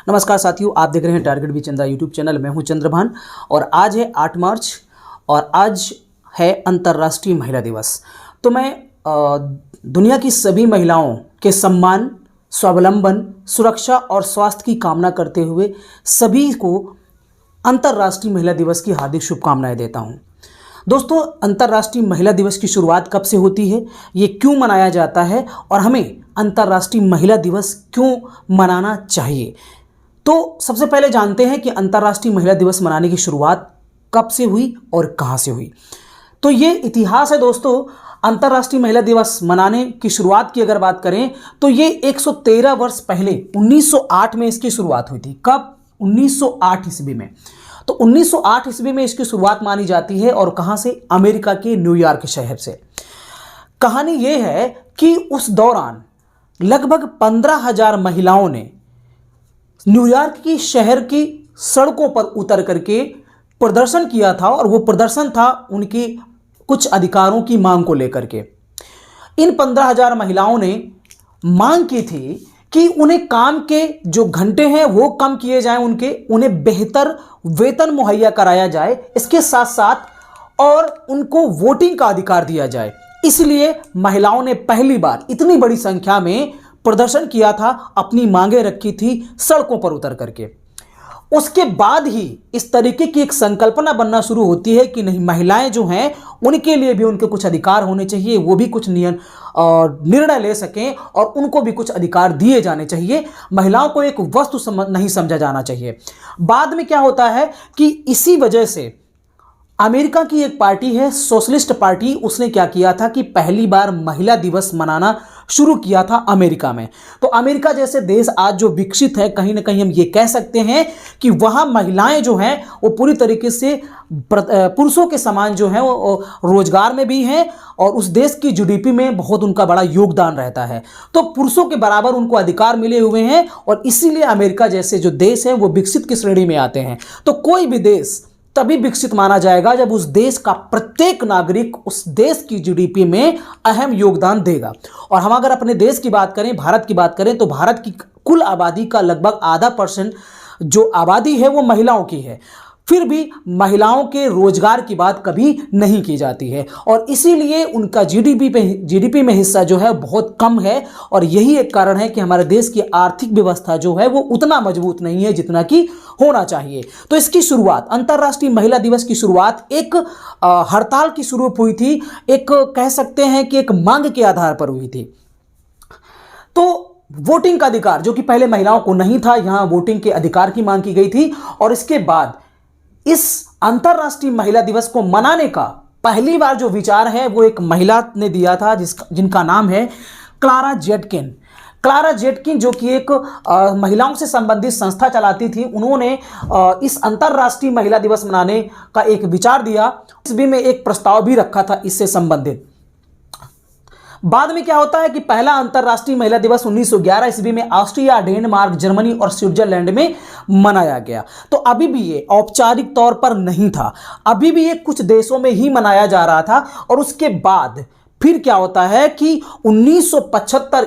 नमस्कार साथियों, आप देख रहे हैं target B Chandra YouTube channel. मैं हूं चंद्रभान और आज है 8 मार्च और आज है अंतर्राष्ट्रीय महिला दिवस। तो मैं दुनिया की सभी महिलाओं के सम्मान, स्वावलंबन, सुरक्षा और स्वास्थ्य की कामना करते हुए सभी को अंतर्राष्ट्रीय महिला दिवस की हार्दिक शुभकामनाएं देता हूं। दोस्तों, अंतर्राष्ट्रीय महिला दिवस की शुरुआत कब से होती है, ये क्यों मनाया जाता है और हमें अंतर्राष्ट्रीय महिला दिवस क्यों मनाना चाहिए, तो सबसे पहले जानते हैं कि अंतर्राष्ट्रीय महिला दिवस मनाने की शुरुआत कब से हुई और कहां से हुई। तो ये इतिहास है दोस्तों। अंतर्राष्ट्रीय महिला दिवस मनाने की शुरुआत की अगर बात करें तो ये 113 वर्ष पहले 1908 में इसकी शुरुआत हुई थी। कब? 1908 ईस्वी में। तो 1908 ईस्वी में इसकी शुरुआत मानी जाती है और कहां से? अमेरिका के न्यूयॉर्क शहर से। कहानी यह है कि उस दौरान लगभग 15,000 महिलाओं ने न्यूयॉर्क की शहर की सड़कों पर उतर करके प्रदर्शन किया था और वो प्रदर्शन था उनकी कुछ अधिकारों की मांग को लेकर के। इन 15,000 महिलाओं ने मांग की थी कि उन्हें काम के जो घंटे हैं वो कम किए जाएं, उन्हें बेहतर वेतन मुहैया कराया जाए, इसके साथ साथ और उनको वोटिंग का अधिकार दिया जाए। इसलिए महिलाओं ने पहली बार इतनी बड़ी संख्या में प्रदर्शन किया था, अपनी मांगें रखी थी सड़कों पर उतर करके। उसके बाद ही इस तरीके की एक संकल्पना बनना शुरू होती है कि नहीं, महिलाएं जो हैं उनके लिए भी उनके कुछ अधिकार होने चाहिए, वो भी कुछ निर्णय ले सकें और उनको भी कुछ अधिकार दिए जाने चाहिए। महिलाओं को एक वस्तु नहीं समझा जाना चाहिए। बाद में क्या होता है कि इसी वजह से अमेरिका की एक पार्टी है, सोशलिस्ट पार्टी, उसने क्या किया था कि पहली बार महिला दिवस मनाना शुरू किया था अमेरिका में। तो अमेरिका जैसे देश आज जो विकसित है, कहीं ना कहीं हम ये कह सकते हैं कि वहां महिलाएं जो हैं वो पूरी तरीके से पुरुषों के समान जो है वो रोजगार में भी हैं और उस देश की जीडीपी में बहुत उनका बड़ा योगदान रहता है। तो पुरुषों के बराबर उनको अधिकार मिले हुए हैं और इसीलिए अमेरिका जैसे जो देश है वो विकसित की श्रेणी में आते हैं। तो कोई भी देश तभी विकसित माना जाएगा जब उस देश का प्रत्येक नागरिक उस देश की जीडीपी में अहम योगदान देगा। और हम अगर अपने देश की बात करें, भारत की बात करें, तो भारत की कुल आबादी का लगभग आधा % जो आबादी है वो महिलाओं की है। फिर भी महिलाओं के रोजगार की बात कभी नहीं की जाती है और इसीलिए उनका जीडीपी में हिस्सा जो है बहुत कम है। और यही एक कारण है कि हमारे देश की आर्थिक व्यवस्था जो है वो उतना मजबूत नहीं है जितना कि होना चाहिए। तो इसकी शुरुआत, अंतर्राष्ट्रीय महिला दिवस की शुरुआत एक हड़ताल की शुरू हुई थी, एक कह सकते हैं कि एक मांग के आधार पर हुई थी। तो वोटिंग का अधिकार जो कि पहले महिलाओं को नहीं था, यहां वोटिंग के अधिकार की मांग की गई थी। और इसके बाद इस अंतर्राष्ट्रीय महिला दिवस को मनाने का पहली बार जो विचार है वो एक महिला ने दिया था जिनका नाम है क्लारा जेटकिन। क्लारा जेटकिन जो कि एक महिलाओं से संबंधित संस्था चलाती थी, उन्होंने इस अंतर्राष्ट्रीय महिला दिवस मनाने का एक विचार दिया। इस भी में एक प्रस्ताव भी रखा था इससे संबंधित। बाद में क्या होता है कि पहला अंतर्राष्ट्रीय महिला दिवस 1911 ईस्वी में ऑस्ट्रिया, डेनमार्क, जर्मनी और स्विट्जरलैंड में मनाया गया। तो अभी भी ये औपचारिक तौर पर नहीं था, अभी भी ये कुछ देशों में ही मनाया जा रहा था। और उसके बाद फिर क्या होता है कि 1975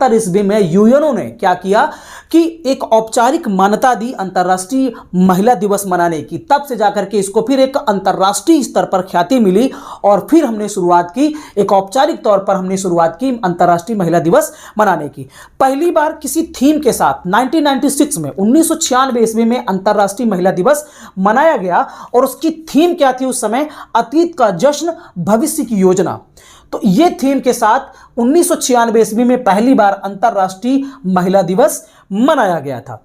ईस्वी में यूएनओ ने क्या किया कि एक औपचारिक मान्यता दी अंतर्राष्ट्रीय महिला दिवस मनाने की। तब से जाकर के इसको फिर एक अंतर्राष्ट्रीय स्तर पर ख्याति मिली और फिर हमने शुरुआत की, एक औपचारिक तौर पर हमने शुरुआत की अंतर्राष्ट्रीय महिला दिवस मनाने की। पहली बार किसी थीम के साथ 1996 में 1996 ईस्वी में अंतर्राष्ट्रीय महिला दिवस मनाया गया और उसकी थीम क्या थी उस समय? अतीत का जश्न, भविष्य की योजना। तो ये थीम के साथ 1996 ईस्वी में पहली बार अंतर्राष्ट्रीय महिला दिवस मनाया गया था।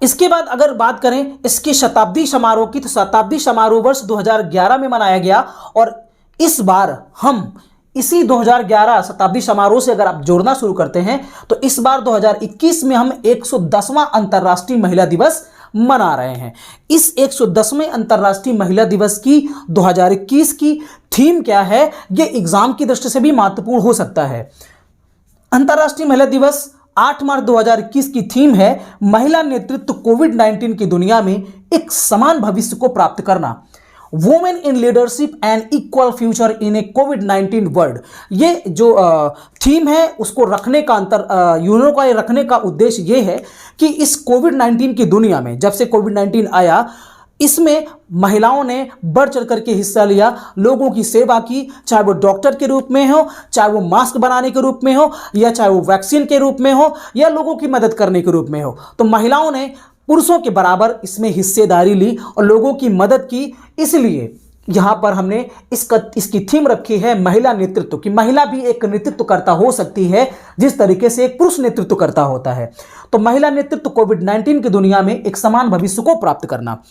इसके बाद अगर बात करें इसके शताब्दी समारोह की, तो शताब्दी समारोह वर्ष 2011 में मनाया गया और इस बार हम इसी 2011 शताब्दी समारोह से अगर आप जोड़ना शुरू करते हैं तो इस बार 2021 में हम 110वां अंतर्राष्ट्रीय महिला दिवस मना रहे हैं। इस 110वें अंतर्राष्ट्रीय महिला दिवस की 2021 की थीम क्या है, ये एग्जाम की दृष्टि से भी महत्वपूर्ण हो सकता है। अंतर्राष्ट्रीय महिला दिवस 8 मार्च 2021 की थीम है महिला नेतृत्व कोविड-19 की दुनिया में एक समान भविष्य को प्राप्त करना। Women in leadership and equal future in A covid world. ये जो थीम है उसको रखने का यूनो का रखने का उद्देश्य ये है कि इस कोविड-19 की दुनिया में, जब से कोविड-19 आया, इसमें महिलाओं ने बढ़ चढ़ करके हिस्सा लिया, लोगों की सेवा की, चाहे वो डॉक्टर के रूप में हो, चाहे वो मास्क बनाने के रूप में हो, या चाहे वो वैक्सीन के रूप में हो, या लोगों की मदद करने के रूप में हो। तो महिलाओं ने पुरुषों के बराबर इसमें हिस्सेदारी ली और लोगों की मदद की। इसलिए यहां पर हमने इसकी थीम रखी है महिला नेतृत्व की। महिला भी एक नेतृत्वकर्ता हो सकती है जिस तरीके से एक पुरुष नेतृत्वकर्ता होता है। तो महिला नेतृत्व कोविड-19 की दुनिया में एक समान भविष्य को प्राप्त करना।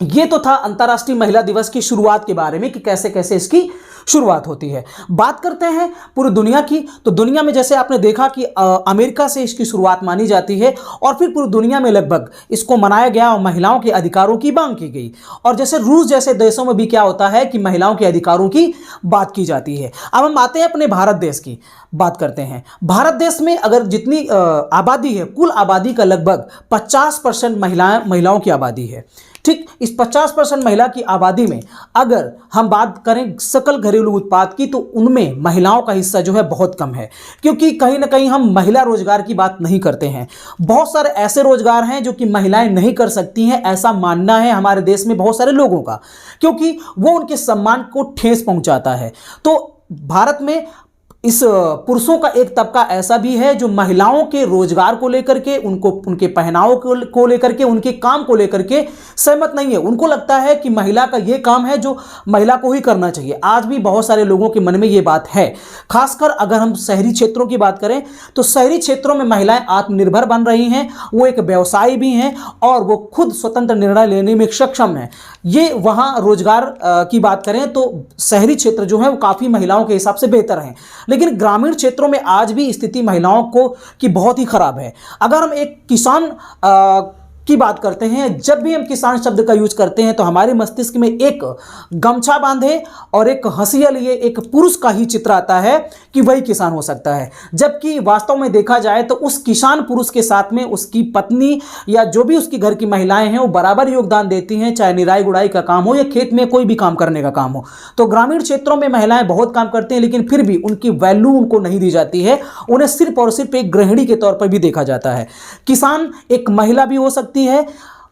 ये तो था अंतर्राष्ट्रीय महिला दिवस की शुरुआत के बारे में कि कैसे कैसे इसकी शुरुआत होती है। बात करते हैं पूरी दुनिया की। तो दुनिया में जैसे आपने देखा कि अमेरिका से इसकी शुरुआत मानी जाती है और फिर पूरी दुनिया में लगभग इसको मनाया गया और महिलाओं के अधिकारों की मांग की गई। और जैसे रूस जैसे देशों में भी क्या होता है कि महिलाओं के अधिकारों की बात की जाती है। अब हम आते हैं अपने भारत देश की बात करते हैं। भारत देश में अगर जितनी आबादी है, कुल आबादी का लगभग 50% महिलाओं की आबादी है। ठीक, इस 50% महिला की आबादी में अगर हम बात करें सकल घरेलू उत्पाद की, तो उनमें महिलाओं का हिस्सा जो है बहुत कम है, क्योंकि कहीं ना कहीं हम महिला रोजगार की बात नहीं करते हैं। बहुत सारे ऐसे रोजगार हैं जो कि महिलाएं नहीं कर सकती हैं, ऐसा मानना है हमारे देश में बहुत सारे लोगों का, क्योंकि वो उनके सम्मान को ठेस पहुंचाता है। तो भारत में इस पुरुषों का एक तबका ऐसा भी है जो महिलाओं के रोजगार को लेकर के, उनके पहनाव को लेकर के, उनके काम को लेकर के सहमत नहीं है। उनको लगता है कि महिला का ये काम है जो महिला को ही करना चाहिए। आज भी बहुत सारे लोगों के मन में ये बात है। खासकर अगर हम शहरी क्षेत्रों की बात करें तो शहरी क्षेत्रों में महिलाएं आत्मनिर्भर बन रही हैं, वो एक व्यवसायी भी हैं और वो खुद स्वतंत्र निर्णय लेने में सक्षम है। ये वहाँ रोजगार की बात करें तो शहरी क्षेत्र जो है वो काफ़ी महिलाओं के हिसाब से बेहतर हैं, लेकिन ग्रामीण क्षेत्रों में आज भी स्थिति महिलाओं को की बहुत ही खराब है। अगर हम एक किसान की बात करते हैं, जब भी हम किसान शब्द का यूज करते हैं तो हमारे मस्तिष्क में एक गमछा बांधे और एक हंसिया लिए एक पुरुष का ही चित्र आता है कि वही किसान हो सकता है। जबकि वास्तव में देखा जाए तो उस किसान पुरुष के साथ में उसकी पत्नी या जो भी उसकी घर की महिलाएं हैं वो बराबर योगदान देती हैं, चाहे निराई गुड़ाई का काम हो या खेत में कोई भी काम करने का काम हो। तो ग्रामीण क्षेत्रों में महिलाएं बहुत काम करती हैं, लेकिन फिर भी उनकी वैल्यू उनको नहीं दी जाती है। उन्हें सिर्फ और सिर्फ एक गृहिणी के तौर पर भी देखा जाता है। किसान एक महिला भी हो सकती है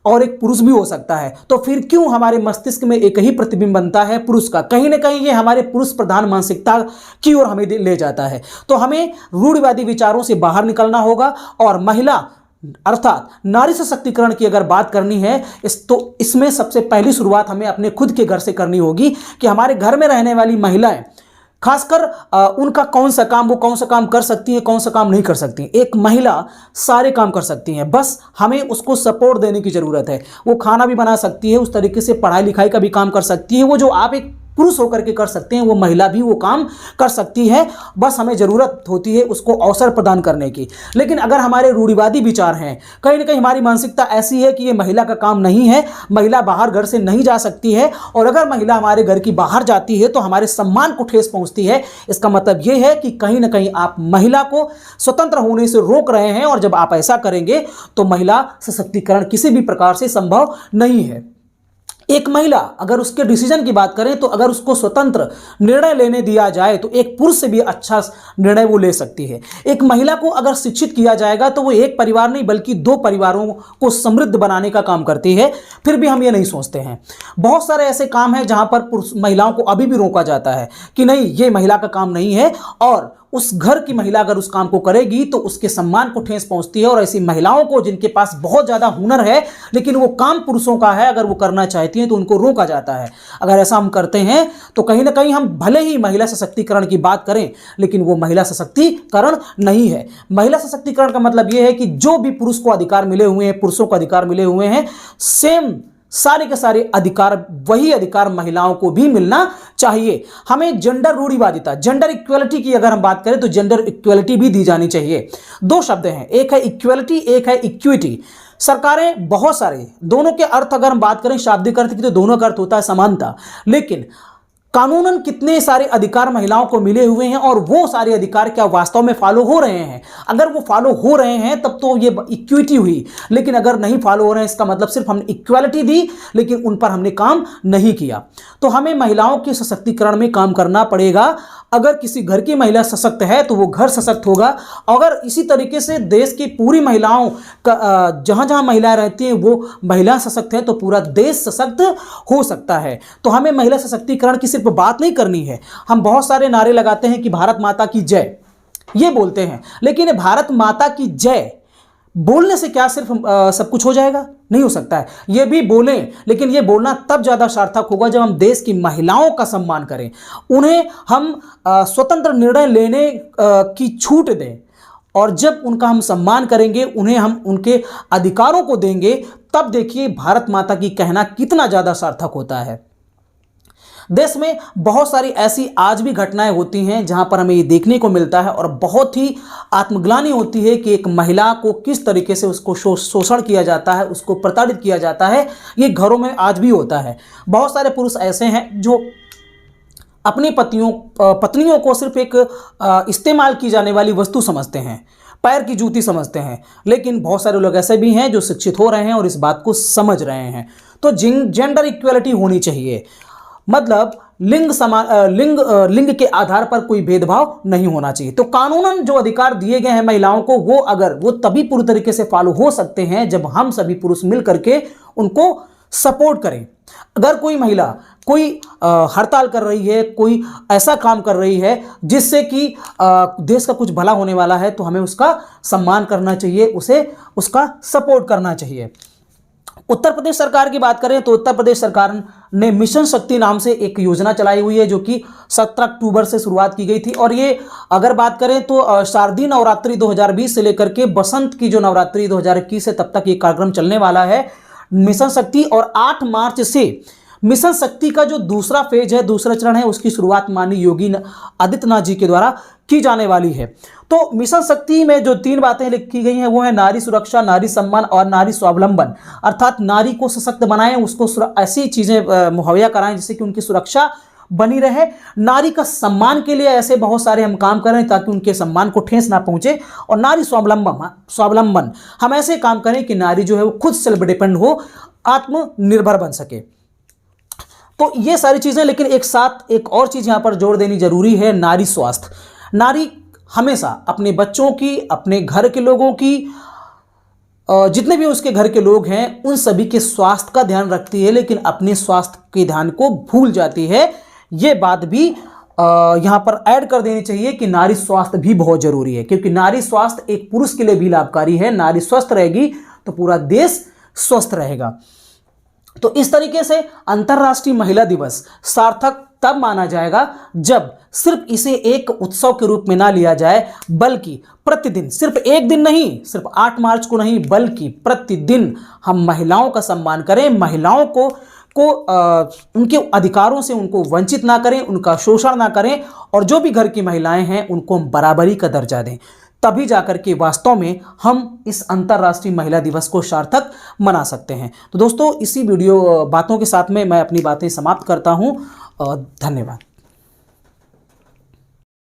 और एक पुरुष भी हो सकता है। तो फिर क्यों हमारे मस्तिष्क में एक ही प्रतिबिंब बनता है पुरुष का? कहीं ना कहीं ये हमारे पुरुष प्रधान मानसिकता की ओर हमें ले जाता है। तो हमें रूढ़िवादी विचारों से बाहर निकलना होगा और महिला अर्थात नारी सशक्तिकरण की अगर बात करनी है तो इसमें सबसे पहली शुरुआत हमें अपने खुद के घर से करनी होगी कि हमारे घर में रहने वाली महिलाएं खासकर उनका कौन सा काम कर सकती है, कौन सा काम नहीं कर सकती। एक महिला सारे काम कर सकती है, बस हमें उसको सपोर्ट देने की ज़रूरत है। वो खाना भी बना सकती है, उस तरीके से पढ़ाई लिखाई का भी काम कर सकती है। वो जो आप एक पुरुष होकर के कर सकते हैं वो महिला भी वो काम कर सकती है, बस हमें ज़रूरत होती है उसको अवसर प्रदान करने की। लेकिन अगर हमारे रूढ़िवादी विचार हैं, कहीं ना कहीं हमारी मानसिकता ऐसी है कि ये महिला का काम नहीं है, महिला बाहर घर से नहीं जा सकती है, और अगर महिला हमारे घर की बाहर जाती है तो हमारे सम्मान को ठेस पहुंचती है। इसका मतलब ये है कि कहीं ना कहीं आप महिला को स्वतंत्र होने से रोक रहे हैं, और जब आप ऐसा करेंगे तो महिला सशक्तिकरण किसी भी प्रकार से संभव नहीं है। एक महिला अगर उसके डिसीजन की बात करें तो अगर उसको स्वतंत्र निर्णय लेने दिया जाए तो एक पुरुष से भी अच्छा निर्णय वो ले सकती है। एक महिला को अगर शिक्षित किया जाएगा तो वो एक परिवार नहीं बल्कि 2 परिवारों को समृद्ध बनाने का काम करती है। फिर भी हम ये नहीं सोचते हैं। बहुत सारे ऐसे काम हैं जहां पर महिलाओं को अभी भी रोका जाता है कि नहीं, ये महिला का काम नहीं है, और उस घर की महिला अगर उस काम को करेगी तो उसके सम्मान को ठेस पहुंचती है। और ऐसी महिलाओं को जिनके पास बहुत ज़्यादा हुनर है लेकिन वो काम पुरुषों का है, अगर वो करना चाहती हैं तो उनको रोका जाता है। अगर ऐसा हम करते हैं तो कहीं ना कहीं हम भले ही महिला सशक्तिकरण की बात करें, लेकिन वो महिला सशक्तिकरण नहीं है। महिला सशक्तिकरण का मतलब ये है कि जो भी पुरुष को अधिकार मिले हुए हैं, पुरुषों को अधिकार मिले हुए हैं, सेम सारे के सारे अधिकार, वही अधिकार महिलाओं को भी मिलना चाहिए। हमें जेंडर रूढ़िवादिता, जेंडर इक्वलिटी की अगर हम बात करें तो जेंडर इक्वलिटी भी दी जानी चाहिए। 2 शब्द हैं, एक है इक्वलिटी, एक है इक्विटी। सरकारें बहुत सारे, दोनों के अर्थ अगर हम बात करें शाब्दिक अर्थ की तो दोनों का अर्थ होता है समानता, लेकिन कानूनन कितने सारे अधिकार महिलाओं को मिले हुए हैं और वो सारे अधिकार क्या वास्तव में फॉलो हो रहे हैं। अगर वो फॉलो हो रहे हैं तब तो ये इक्विटी हुई, लेकिन अगर नहीं फॉलो हो रहे हैं इसका मतलब सिर्फ हमने इक्वालिटी दी लेकिन उन पर हमने काम नहीं किया। तो हमें महिलाओं के सशक्तिकरण में काम करना पड़ेगा। अगर किसी घर की महिला सशक्त है तो वो घर सशक्त होगा। अगर इसी तरीके से देश की पूरी महिलाओं का जहाँ जहाँ महिलाएं रहती हैं वो महिला सशक्त हैं तो पूरा देश सशक्त हो सकता है। तो हमें महिला सशक्तिकरण की सिर्फ बात नहीं करनी है। हम बहुत सारे नारे लगाते हैं कि भारत माता की जय, ये बोलते हैं, लेकिन भारत माता की जय बोलने से क्या सिर्फ सब कुछ हो जाएगा? नहीं हो सकता है। ये भी बोलें, लेकिन ये बोलना तब ज़्यादा सार्थक होगा जब हम देश की महिलाओं का सम्मान करें, उन्हें हम स्वतंत्र निर्णय लेने की छूट दें, और जब उनका हम सम्मान करेंगे, उन्हें हम उनके अधिकारों को देंगे, तब देखिए भारत माता की कहना कितना ज़्यादा सार्थक होता है। देश में बहुत सारी ऐसी आज भी घटनाएं होती हैं जहां पर हमें ये देखने को मिलता है और बहुत ही आत्मग्लानि होती है कि एक महिला को किस तरीके से उसको शोषण किया जाता है, उसको प्रताड़ित किया जाता है। ये घरों में आज भी होता है। बहुत सारे पुरुष ऐसे हैं जो अपनी पत्नियों को सिर्फ एक इस्तेमाल की जाने वाली वस्तु समझते हैं, पैर की जूती समझते हैं, लेकिन बहुत सारे लोग ऐसे भी हैं जो शिक्षित हो रहे हैं और इस बात को समझ रहे हैं। तो जेंडर इक्वलिटी होनी चाहिए, मतलब लिंग के आधार पर कोई भेदभाव नहीं होना चाहिए। तो कानूनन जो अधिकार दिए गए हैं महिलाओं को, वो तभी पूरी तरीके से फॉलो हो सकते हैं जब हम सभी पुरुष मिल करके उनको सपोर्ट करें। अगर कोई महिला कोई हड़ताल कर रही है, कोई ऐसा काम कर रही है जिससे कि देश का कुछ भला होने वाला है, तो हमें उसका सम्मान करना चाहिए, उसे उसका सपोर्ट करना चाहिए। उत्तर प्रदेश सरकार की बात करें तो उत्तर प्रदेश सरकार ने मिशन शक्ति नाम से एक योजना चलाई हुई है जो कि 17 अक्टूबर से शुरुआत की गई थी। और ये अगर बात करें तो शारदीय नवरात्रि 2020 से लेकर के बसंत की जो नवरात्रि 2021 है तब तक ये कार्यक्रम चलने वाला है मिशन शक्ति। और 8 मार्च से मिशन शक्ति का जो दूसरा फेज है, दूसरा चरण है, उसकी शुरुआत माननीय योगी आदित्यनाथ जी के द्वारा की जाने वाली है। तो मिशन शक्ति में जो 3 बातें लिखी गई हैं वो है नारी सुरक्षा, नारी सम्मान और नारी स्वावलंबन। अर्थात नारी को सशक्त बनाएं, उसको ऐसी चीज़ें मुहैया कराएं जिससे कि उनकी सुरक्षा बनी रहे। नारी का सम्मान के लिए ऐसे बहुत सारे हम काम करें ताकि उनके सम्मान को ठेस ना पहुंचे। और नारी स्वावलंबन हम ऐसे काम करें कि नारी जो है वो खुद सेल्फ डिपेंड हो, आत्मनिर्भर बन सके। तो ये सारी चीज़ें, लेकिन एक साथ एक और चीज़ यहाँ पर जोड़ देनी जरूरी है, नारी स्वास्थ्य। नारी हमेशा अपने बच्चों की, अपने घर के लोगों की, जितने भी उसके घर के लोग हैं उन सभी के स्वास्थ्य का ध्यान रखती है, लेकिन अपने स्वास्थ्य के ध्यान को भूल जाती है। ये बात भी यहाँ पर ऐड कर देनी चाहिए कि नारी स्वास्थ्य भी बहुत जरूरी है, क्योंकि नारी स्वास्थ्य एक पुरुष के लिए भी लाभकारी है। नारी स्वस्थ रहेगी तो पूरा देश स्वस्थ रहेगा। तो इस तरीके से अंतर्राष्ट्रीय महिला दिवस सार्थक तब माना जाएगा जब सिर्फ इसे एक उत्सव के रूप में ना लिया जाए, बल्कि प्रतिदिन, सिर्फ एक दिन नहीं, सिर्फ 8 मार्च को नहीं, बल्कि प्रतिदिन हम महिलाओं का सम्मान करें, महिलाओं को उनके अधिकारों से उनको वंचित ना करें, उनका शोषण ना करें, और जो भी घर की महिलाएं हैं उनको हम बराबरी का दर्जा दें। तभी जाकर के वास्तव में हम इस अंतर्राष्ट्रीय महिला दिवस को सार्थक मना सकते हैं। तो दोस्तों, इसी वीडियो बातों के साथ में मैं अपनी बातें समाप्त करता हूं। धन्यवाद।